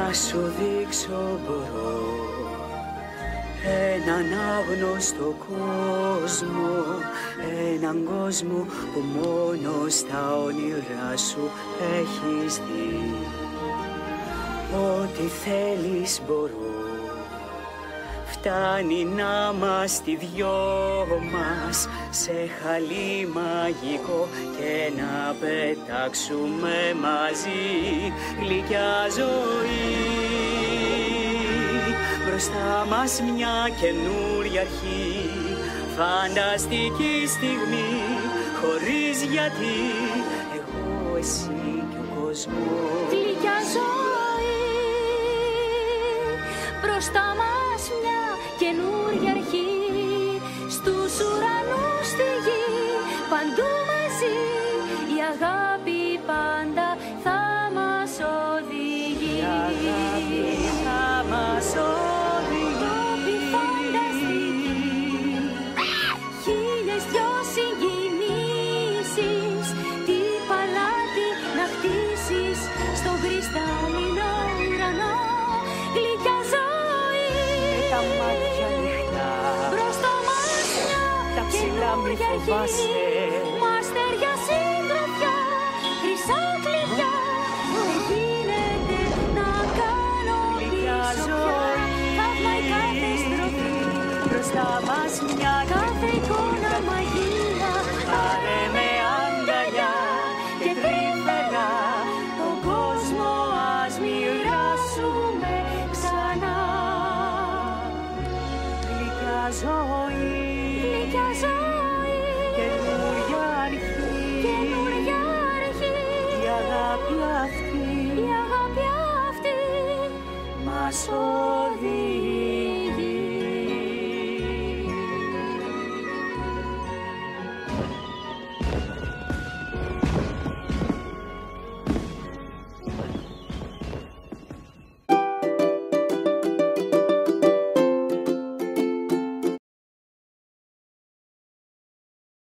Να σου δείξω μπορώ έναν άγνωστο κόσμο, έναν κόσμο που μόνο στα όνειρά σου έχεις δει. Ό,τι θέλεις μπορώ, φτάνει να είμαστε δυο μας σε χαλί μαγικό και να πετάξουμε μαζί γλυκιά ζωή. Μπροστά μας μια καινούρια αρχή, φανταστική στιγμή, χωρίς γιατί, εγώ, εσύ και ο κόσμος. Γλυκιά ζωή, μπροστά μας μια καινούρια αρχή, στους ουρανούς στη γη, παντού μαζί, η αγάπη πάντα θα μας οδηγεί. Η αγάπη θα μας οδηγεί. Φανταστική, χίλιες δυο συγκινήσεις, τι παλάτι να χτίσεις στον κρυσταλλινό ουρανό. Γλυκιά ζωή, Με τα μάτια ανοιχτά, μπροστά μας μια τα ψηλά μη καινούρια φοβάσαι. γη, αστέρια συντροφιά, χρυσά κλειδιά, δεν γίνεται να κάνω Γλυκιά πίσω πια. ζωή, Θαύμα η κάθε στροφή, μπροστά μας μια κάθε εικόνα μαγεία. Πάρε με αγκαλιά και τρυφερά, τον κόσμο ας μοιράσουμε ξανά. Γλυκιά ζωή, Γλυκιά ζωή, καινούρια αρχή, καινούρια αρχή, η αγάπη αυτή η αγάπη αυτή μας οδηγεί.